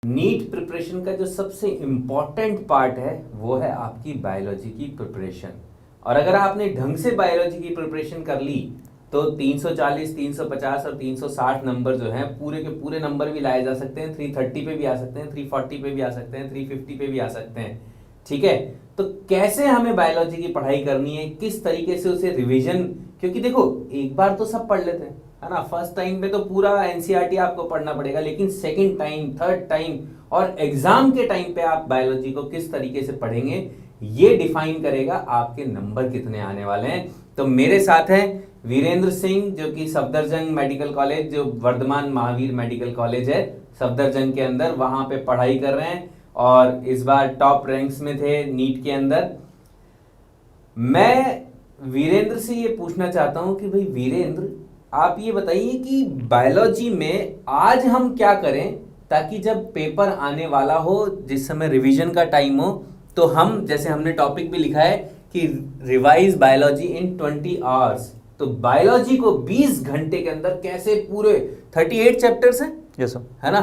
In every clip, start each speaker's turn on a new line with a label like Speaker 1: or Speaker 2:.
Speaker 1: NEET preparation का जो सबसे इम्पॉर्टेंट पार्ट है वो है आपकी बायोलॉजी की प्रिपरेशन। और अगर आपने ढंग से बायोलॉजी की प्रिपरेशन कर ली तो 340, 350 और 360 नंबर जो हैं पूरे के पूरे नंबर भी लाए जा सकते हैं। 330 पे भी आ सकते हैं, 340 पे भी आ सकते हैं, 350 पे भी आ सकते हैं। ठीक है, तो कैसे हमें बायोलॉजी की पढ़ाई करनी है, किस तरीके से उसे रिवीजन, क्योंकि देखो एक बार तो सब पढ़ लेते हैं, है ना। फर्स्ट टाइम पे तो पूरा एनसीईआरटी आपको पढ़ना पड़ेगा, लेकिन सेकंड टाइम, थर्ड टाइम और एग्जाम के टाइम पे आप बायोलॉजी को किस तरीके से पढ़ेंगे ये डिफाइन करेगा आपके नंबर कितने आने वाले हैं। तो मेरे साथ हैं वीरेंद्र सिंह, जो कि सफदरजंग मेडिकल कॉलेज, जो वर्धमान महावीर मेडिकल कॉलेज है सफदरजंग के अंदर, वहां पे पढ़ाई कर रहे हैं और इस बार टॉप रैंक्स में थे नीट के अंदर। मैं वीरेंद्र से ये पूछना चाहता हूं कि भाई वीरेंद्र, आप ये बताइए कि बायोलॉजी में आज हम क्या करें ताकि जब पेपर आने वाला हो, जिस समय रिवीजन का टाइम हो, तो हम, जैसे हमने टॉपिक भी लिखा है कि रिवाइज बायोलॉजी इन 20 आवर्स, तो बायोलॉजी को 20 घंटे के अंदर कैसे पूरे 38 चैप्टर्स हैं,
Speaker 2: यस सर,
Speaker 1: है ना,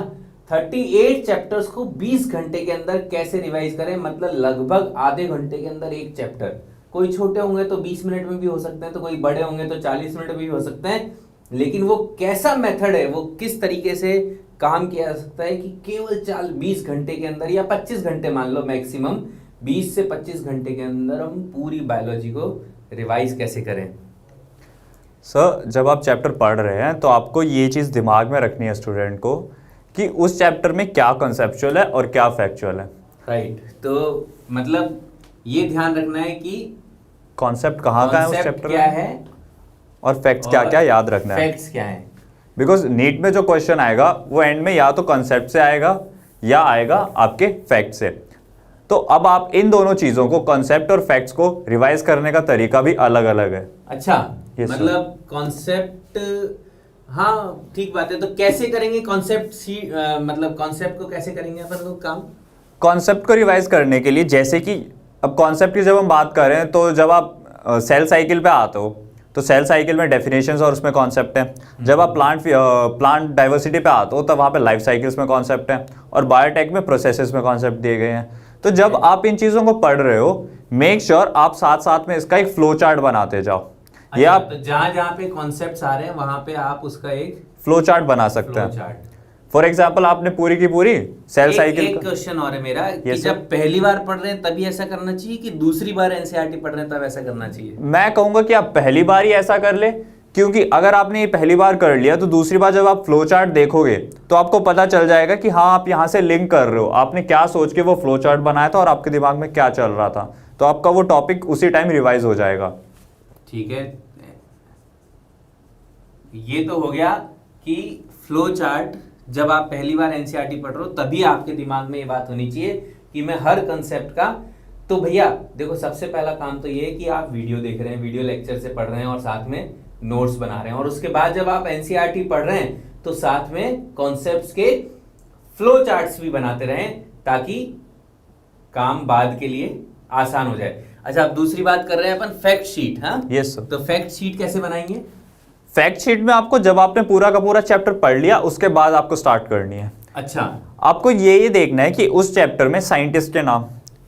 Speaker 1: 38 चैप्टर्स को 20 घंटे के अंदर कैसे रिवाइज करें। मतलब लगभग आधे घंटे के अंदर एक चैप्टर। कोई छोटे होंगे तो 20 मिनट में भी हो सकते हैं, तो कोई बड़े होंगे तो 40 मिनट में भी हो सकते हैं, लेकिन वो कैसा मेथड है, वो किस तरीके से काम किया जा सकता है कि केवल 20 घंटे के अंदर या 25 घंटे मान लो मैक्सिमम, 20 से 25 घंटे के अंदर हम पूरी बायोलॉजी को रिवाइज कैसे करें।
Speaker 2: सर जब आप चैप्टर पढ़ रहे हैं तो आपको ये चीज़ दिमाग में रखनी है स्टूडेंट को कि उस चैप्टर में क्या कॉन्सेप्चुअल है और क्या फैक्चुअल है।
Speaker 1: राइट, तो मतलब ये ध्यान रखना है कि
Speaker 2: कॉन्सेप्ट कहाँ का है उस चैप्टर
Speaker 1: क्या है
Speaker 2: और फैक्ट्स क्या क्या याद रखना है।
Speaker 1: फैक्ट्स क्या है,
Speaker 2: बिकॉज नीट में जो क्वेश्चन आएगा वो एंड में या तो कॉन्सेप्ट से आएगा या आएगा आपके फैक्ट से। तो अब आप इन दोनों चीज़ों को, कॉन्सेप्ट और फैक्ट्स को रिवाइज करने का तरीका भी अलग अलग है।
Speaker 1: अच्छा,
Speaker 2: Yes,
Speaker 1: मतलब कॉन्सेप्ट, हाँ ठीक बात है। तो कैसे करेंगे कॉन्सेप्ट, मतलब कॉन्सेप्ट को कैसे करेंगे अपन लोग काम।
Speaker 2: कॉन्सेप्ट को रिवाइज करने के लिए, जैसे कि अब कॉन्सेप्ट की जब हम बात करें तो जब आप सेल साइकिल पे आते हो तो सेल साइकिल में डेफिनेशंस और उसमें कॉन्सेप्ट है। जब आप प्लांट डाइवर्सिटी पे आते हो तब वहाँ पे लाइफ साइकिल्स में कॉन्सेप्ट है और बायोटेक में प्रोसेसेस में कॉन्सेप्ट दिए गए हैं। तो जब आप इन चीज़ों को पढ़ रहे हो, मेक श्योर आप साथ साथ में इसका एक फ्लो चार्ट बनाते जाओ।
Speaker 1: अच्छा,
Speaker 2: ये आप
Speaker 1: तो जहाँ पे कॉन्सेप्ट्स आ रहे हैं वहां पे आप उसका एक
Speaker 2: फ्लो चार्ट बना सकते हैं।
Speaker 1: चार्ट।
Speaker 2: फॉर एग्जाम्पल आपने पूरी की पूरी सेल साइकिल
Speaker 1: एक क्वेश्चन और है मेरा कि
Speaker 2: Yes,
Speaker 1: जब पहली बार पढ़ रहे हैं तभी ऐसा करना चाहिए कि दूसरी बार एनसीईआरटी पढ़ रहे हैं तब ऐसा करना चाहिए।
Speaker 2: मैं कहूंगा कि आप पहली बार ही ऐसा कर ले, क्योंकि अगर आपने ये पहली बार कर लिया तो दूसरी बार जब आप फ्लो चार्ट देखोगे तो आपको पता चल जाएगा कि हाँ आप यहाँ से लिंक कर रहे हो, आपने क्या सोच के वो फ्लो चार्ट बनाया था और आपके दिमाग में क्या चल रहा था, तो आपका वो टॉपिक उसी टाइम रिवाइज हो जाएगा।
Speaker 1: ठीक है, ये तो हो गया कि फ्लो चार्ट जब आप पहली बार एनसीईआरटी पढ़ रहे हो तभी आपके दिमाग में ये बात होनी चाहिए कि मैं हर कंसेप्ट का। तो भैया देखो, सबसे पहला काम तो ये है कि आप वीडियो देख रहे हैं, वीडियो लेक्चर से पढ़ रहे हैं और साथ में नोट्स बना रहे हैं, और उसके बाद जब आप एनसीईआरटी पढ़ रहे हैं तो साथ में कॉन्सेप्ट्स के फ्लो चार्ट्स भी बनाते रहें ताकि काम बाद के लिए आसान हो जाए। अच्छा, अब दूसरी बात कर रहे हैं अपन फैक्ट शीट। हाँ
Speaker 2: यस सर।
Speaker 1: तो फैक्ट शीट कैसे बनाएंगे।
Speaker 2: फैक्ट शीट में आपको जब आपने पूरा का पूरा चैप्टर पढ़ लिया उसके बाद आपको स्टार्ट करनी है।
Speaker 1: अच्छा,
Speaker 2: आपको ये देखना है कि उस चैप्टर में साइंटिस्ट के नाम,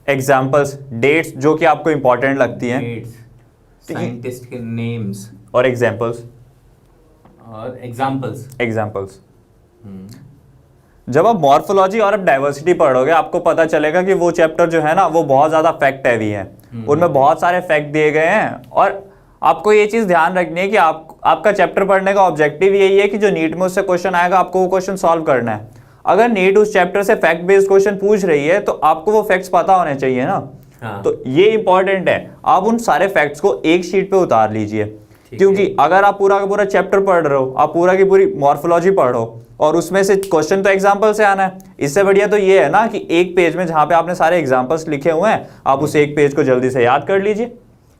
Speaker 2: एग्जाम्पल्स, डेट्स जो कि आपको इंपॉर्टेंट लगती हैं,
Speaker 1: साइंटिस्ट के नेम्स
Speaker 2: और एग्जाम्पल्स
Speaker 1: एग्जाम्पल्स।
Speaker 2: जब आप मॉर्फोलॉजी और अब डाइवर्सिटी पढ़ोगे आपको पता चलेगा कि वो चैप्टर जो है ना वो बहुत ज़्यादा फैक्ट हैवी है। उनमें बहुत सारे फैक्ट दिए गए हैं और आपको ये चीज़ ध्यान रखनी है कि आपका चैप्टर पढ़ने का ऑब्जेक्टिव यही है कि जो नीट में उससे क्वेश्चन आएगा आपको वो क्वेश्चन सॉल्व करना है। अगर नीट उस चैप्टर से फैक्ट बेस्ड क्वेश्चन पूछ रही है तो आपको वो फैक्ट्स पता होने चाहिए ना।
Speaker 1: हाँ।
Speaker 2: तो ये इंपॉर्टेंट है, आप उन सारे फैक्ट्स को एक शीट पे उतार लीजिए, क्योंकि अगर आप पूरा का पूरा चैप्टर पढ़ रहे हो, आप पूरा की पूरी मॉर्फोलॉजी पढ़ो और उसमें से क्वेश्चन तो एग्जाम्पल से आना है, इससे बढ़िया तो ये है ना कि एक पेज में जहां पे आपने सारे एग्जाम्पल्स लिखे हुए हैं आप उस एक पेज को जल्दी से याद कर लीजिए।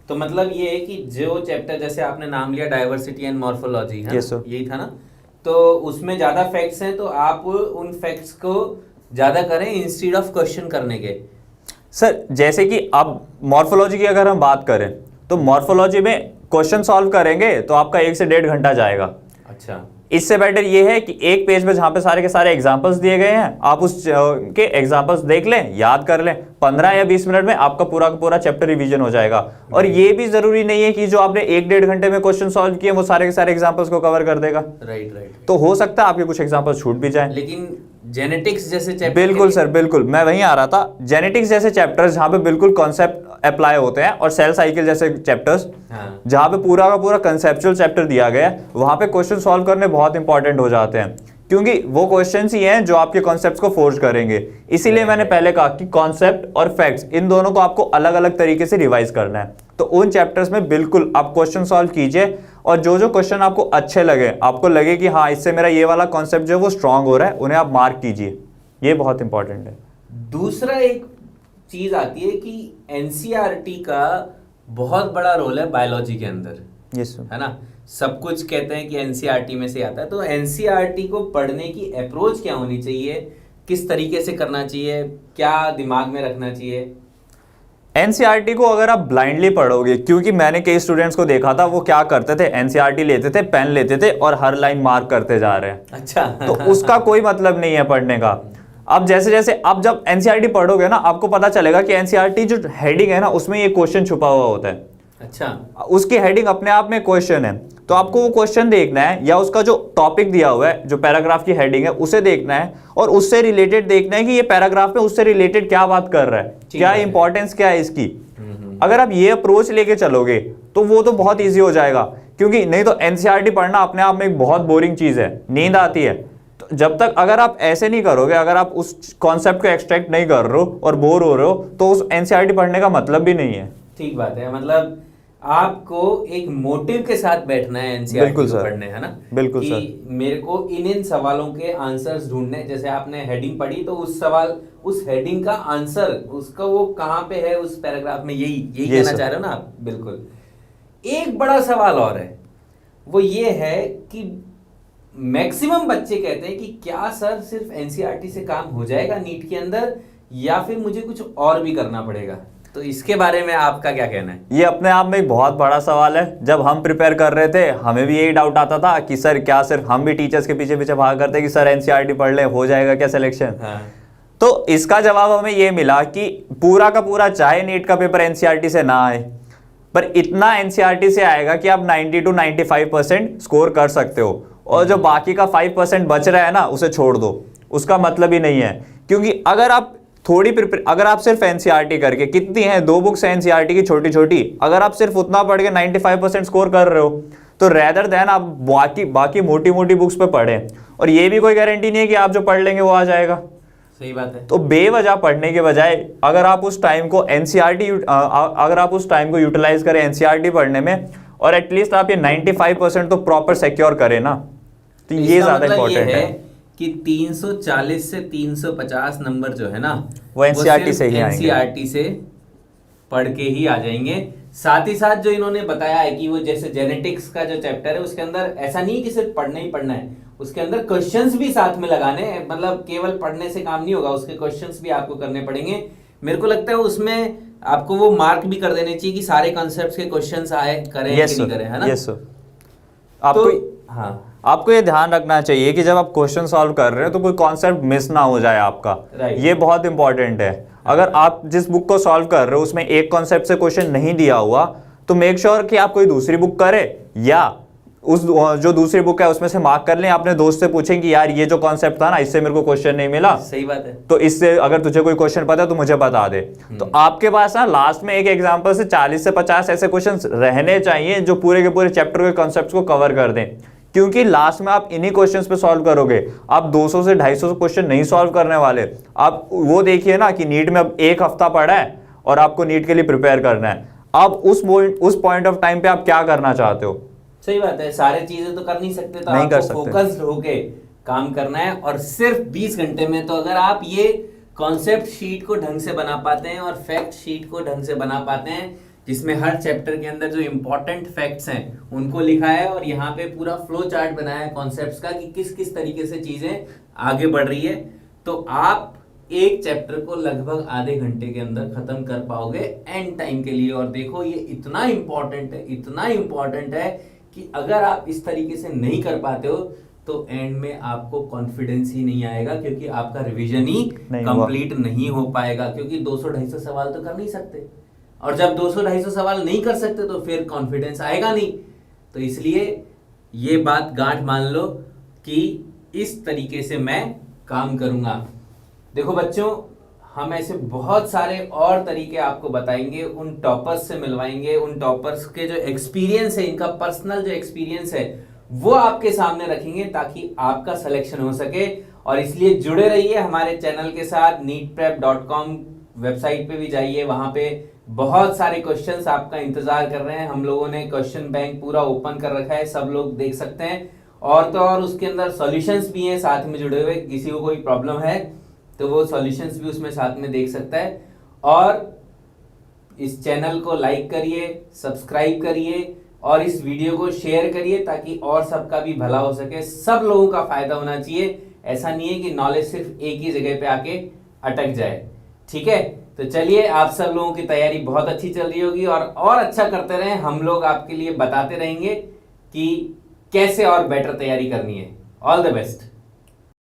Speaker 1: तो मतलब ये है कि जो चैप्टर, जैसे आपने नाम लिया डाइवर्सिटी एंड मॉर्फोलॉजी, है
Speaker 2: Yes, sir.
Speaker 1: यही था ना, तो उसमें ज्यादा फैक्ट्स हैं तो आप उन फैक्ट्स को ज्यादा करें इंस्टेड ऑफ क्वेश्चन करने के।
Speaker 2: सर जैसे कि अब मॉर्फोलॉजी की अगर हम बात करें तो मॉर्फोलॉजी में क्वेश्चन सॉल्व करेंगे तो आपका 1 से 1.5 घंटा जाएगा।
Speaker 1: अच्छा,
Speaker 2: इससे बेटर ये है कि एक पेज पे जहां पे सारे के सारे एग्जांपल्स दिए गए हैं, आप उस के एग्जांपल्स देख लें, याद कर लें, 15 या 20 मिनट में आपका पूरा का पूरा चैप्टर रिवीजन हो जाएगा। और ये भी जरूरी नहीं है कि जो आपने 1-1.5 घंटे में क्वेश्चन सॉल्व किए वो सारे के सारे एग्जांपल्स को कवर कर देगा।
Speaker 1: राइट।
Speaker 2: तो हो सकता है आपके कुछ एग्जांपल्स छूट भी जाए।
Speaker 1: लेकिन जेनेटिक्स जैसे चैप्टर,
Speaker 2: बिल्कुल सर, बिल्कुल मैं वहीं आ रहा था। जेनेटिक्स जैसे चैप्टर्स जहां पे बिल्कुल कॉन्सेप्ट अप्लाई होते हैं, और सेल साइकिल जैसे चैप्टर्स जहां पे पूरा का पूरा कंसेप्चुअल चैप्टर दिया गया है, वहां पे क्वेश्चन सॉल्व करने बहुत इंपॉर्टेंट हो जाते हैं, क्योंकि वो क्वेश्चंस ही हैं जो आपके कॉन्सेप्ट्स को फोर्स करेंगे। इसीलिए मैंने पहले कहा कि कॉन्सेप्ट और फैक्ट्स, इन दोनों को आपको अलग अलग तरीके से रिवाइज करना है। तो उन चैप्टर्स में बिल्कुल आप क्वेश्चन सॉल्व कीजिए, और जो जो क्वेश्चन आपको अच्छे लगे, आपको लगे कि हाँ इससे मेरा ये वाला कॉन्सेप्ट जो है वो स्ट्रांग हो रहा है, उन्हें आप मार्क कीजिए। ये बहुत इंपॉर्टेंट है।
Speaker 1: दूसरा एक चीज आती है कि एनसीईआरटी का बहुत बड़ा रोल है बायोलॉजी के अंदर।
Speaker 2: Yes sir.
Speaker 1: है ना, सब कुछ कहते हैं कि एनसीईआरटी में से आता है। तो एनसीईआरटी को पढ़ने की अप्रोच क्या होनी चाहिए, किस तरीके से करना चाहिए, क्या दिमाग में रखना चाहिए?
Speaker 2: एनसीईआरटी को अगर आप ब्लाइंडली पढ़ोगे, क्योंकि मैंने कई स्टूडेंट्स को देखा था, वो क्या करते थे, एनसीईआरटी लेते थे, पेन लेते थे और हर लाइन मार्क करते जा रहे हैं।
Speaker 1: अच्छा।
Speaker 2: तो उसका कोई मतलब नहीं है पढ़ने का। अब जैसे जैसे आप जब एनसीईआरटी पढ़ोगे ना, आपको पता चलेगा कि एनसीईआरटी जो हेडिंग है ना, उसमें ये क्वेश्चन छुपा हुआ होता है।
Speaker 1: अच्छा।
Speaker 2: उसकी हेडिंग अपने आप में क्वेश्चन है, तो आपको वो क्वेश्चन देखना है, या उसका जो टॉपिक दिया हुआ है, जो पैराग्राफ की हेडिंग है, उसे देखना है, और उससे रिलेटेड देखना है कि ये पैराग्राफ में उससे रिलेटेड क्या बात कर रहा है, क्या इंपॉर्टेंस क्या है इसकी। अगर आप ये अप्रोच लेके चलोगे तो वो तो बहुत ईजी हो जाएगा, क्योंकि नहीं तो एनसीईआरटी पढ़ना अपने आप में एक बहुत बोरिंग चीज है, नींद आती है। तो जब तक अगर आप ऐसे नहीं करोगे, अगर आप उस कॉन्सेप्ट को एक्सट्रैक्ट नहीं कर रहे हो और बोर हो रहे हो, तो उस एनसीईआरटी पढ़ने का मतलब भी नहीं है।
Speaker 1: ठीक बात है, मतलब आपको एक मोटिव के साथ बैठना है एनसीईआरटी को पढ़ने, है ना?
Speaker 2: बिल्कुल
Speaker 1: कि
Speaker 2: सर।
Speaker 1: मेरे को इन सवालों के आंसर्स ढूंढने, जैसे आपने हेडिंग पढ़ी तो उस सवाल, उस हेडिंग का आंसर, उसका वो कहाँ पे है उस पैराग्राफ में, यही कहना चाह रहे हो ना आप? बिल्कुल। एक बड़ा सवाल और है, वो ये है कि मैक्सिमम बच्चे कहते हैं कि क्या सर सिर्फ एनसीईआरटी से काम हो जाएगा नीट के अंदर, या फिर मुझे कुछ और भी करना पड़ेगा? तो इसके बारे में आपका क्या कहना है?
Speaker 2: ये अपने आप में एक बहुत बड़ा सवाल है। जब हम प्रिपेयर कर रहे थे, हमें भी यही डाउट आता था कि सर क्या सिर्फ हम भी टीचर्स के पीछे पीछे भाग करते कि सर एनसीईआरटी पढ़ ले, हो जाएगा क्या सिलेक्शन?
Speaker 1: हाँ।
Speaker 2: तो इसका जवाब हमें ये मिला कि पूरा का पूरा चाहे नीट का पेपर एनसीईआरटी से ना आए, पर इतना एनसीईआरटी से आएगा कि आप 90 to 95% स्कोर कर सकते हो, और जो बाकी का 5% बच रहा है ना, उसे छोड़ दो, उसका मतलब ही नहीं है। क्योंकि अगर आप अगर आप सिर्फ एनसीईआरटी करके, कितनी है 2 बुक्स है एनसीईआरटी की छोटी छोटी, अगर आप सिर्फ उतना पढ़ के 95% स्कोर कर रहे हो, तो रेदर देन आप बाकी मोटी मोटी बुक्स पे पढ़ें। और ये भी कोई गारंटी नहीं है कि आप जो पढ़ लेंगे वो आ जाएगा।
Speaker 1: सही बात है।
Speaker 2: तो बेवजह पढ़ने के बजाय अगर आप उस टाइम को यूटिलाइज करें एनसीईआरटी पढ़ने में, और एटलीस्ट आप ये 95% तो प्रॉपर सिक्योर करें ना, तो ये ज्यादा इंपॉर्टेंट है
Speaker 1: कि 340 से 350 नंबर जो है ना,
Speaker 2: वो एनसीईआरटी से ही आएंगे,
Speaker 1: एनसीईआरटी से पढ़ के ही आ जाएंगे। साथ ही साथ जो इन्होंने बताया है कि वो जैसे जेनेटिक्स का जो चैप्टर है, उसके अंदर ऐसा नहीं कि सिर्फ पढ़ना ही पढ़ना है, उसके अंदर क्वेश्चंस भी साथ में लगाने हैं। मतलब केवल पढ़ने से काम नहीं होगा, उसके क्वेश्चंस भी आपको करने पड़ेंगे। मेरे को लगता है उसमें आपको वो मार्क भी कर देने चाहिए कि सारे कॉन्सेप्ट्स के क्वेश्चंस आए, करें कि नहीं करें, है ना?
Speaker 2: Yes sir. आपको ये ध्यान रखना चाहिए कि जब आप क्वेश्चन सॉल्व कर रहे हो तो कोई कॉन्सेप्ट मिस ना हो जाए आपका। ये बहुत इंपॉर्टेंट है। अगर आप जिस बुक को सॉल्व कर रहे हो उसमें एक कॉन्सेप्ट से क्वेश्चन नहीं दिया हुआ, तो मेक श्योर कि आप कोई दूसरी बुक करें, या उस जो दूसरी बुक है उसमें से मार्क कर लें। अपने दोस्त से पूछें कि यार ये जो कॉन्सेप्ट था ना, इससे मेरे को क्वेश्चन नहीं मिला।
Speaker 1: सही बात है।
Speaker 2: तो इससे अगर तुझे कोई क्वेश्चन पता है तो मुझे बता दे। तो आपके पास ना लास्ट में एक एग्जांपल से 40 से 50 ऐसे क्वेश्चंस रहने चाहिए जो पूरे के पूरे चैप्टर के कॉन्सेप्ट्स को कवर कर दें, क्योंकि लास्ट में आप इन्हीं क्वेश्चंस पे सॉल्व करोगे। आप 200 से 250 क्वेश्चन नहीं सॉल्व करने वाले। आप वो देखिए ना कि नीट में अब 1 हफ्ता पड़ा है और आपको नीट के लिए प्रिपेयर करना है। अब उस पॉइंट ऑफ टाइम पे आप क्या करना चाहते हो?
Speaker 1: सही बात है, सारे चीजें तो कर नहीं सकते, तो
Speaker 2: नहीं कर
Speaker 1: आपको फोकस्ड होके काम करना है। और सिर्फ 20 घंटे में तो अगर आप ये कॉन्सेप्ट शीट को ढंग से बना पाते हैं और फैक्ट शीट को ढंग से बना पाते हैं, जिसमें हर चैप्टर के अंदर जो इंपॉर्टेंट फैक्ट्स हैं उनको लिखा है, और यहाँ पे पूरा फ्लो चार्ट बनाया है कॉन्सेप्ट्स का कि किस किस तरीके से चीजें आगे बढ़ रही है, तो आप एक चैप्टर को लगभग आधे घंटे के अंदर खत्म कर पाओगे एंड टाइम के लिए। और देखो ये इतना इंपॉर्टेंट है, इतना इंपॉर्टेंट है कि अगर आप इस तरीके से नहीं कर पाते हो तो एंड में आपको कॉन्फिडेंस ही नहीं आएगा, क्योंकि आपका रिवीजन ही
Speaker 2: नहीं हुआ।
Speaker 1: कंप्लीट नहीं हो पाएगा, क्योंकि 200-250 सवाल तो कर नहीं सकते, और जब 200-250 सवाल नहीं कर सकते तो फिर कॉन्फिडेंस आएगा नहीं। तो इसलिए ये बात गांठ मान लो कि इस तरीके से मैं काम करूंगा। देखो बच्चों, हम ऐसे बहुत सारे और तरीके आपको बताएंगे, उन टॉपर्स से मिलवाएंगे, उन टॉपर्स के जो एक्सपीरियंस है, इनका पर्सनल जो एक्सपीरियंस है वो आपके सामने रखेंगे, ताकि आपका सिलेक्शन हो सके। और इसलिए जुड़े रहिए हमारे चैनल के साथ। neetprep.com वेबसाइट पे भी जाइए, वहां पे बहुत सारे क्वेश्चंस आपका इंतजार कर रहे हैं। हम लोगों ने क्वेश्चन बैंक पूरा ओपन कर रखा है, सब लोग देख सकते हैं। और तो और उसके अंदर सॉल्यूशंस भी हैं साथ में जुड़े हुए, किसी को कोई प्रॉब्लम है तो वो सॉल्यूशंस भी उसमें साथ में देख सकता है। और इस चैनल को लाइक करिए, सब्सक्राइब करिए और इस वीडियो को शेयर करिए, ताकि और सबका भी भला हो सके, सब लोगों का फायदा होना चाहिए। ऐसा नहीं है कि नॉलेज सिर्फ एक ही जगह पे आके अटक जाए। ठीक है, तो चलिए, आप सब लोगों की तैयारी बहुत अच्छी चल रही होगी, और अच्छा करते रहें। हम लोग आपके लिए बताते रहेंगे कि कैसे और बेटर तैयारी करनी है। All the best.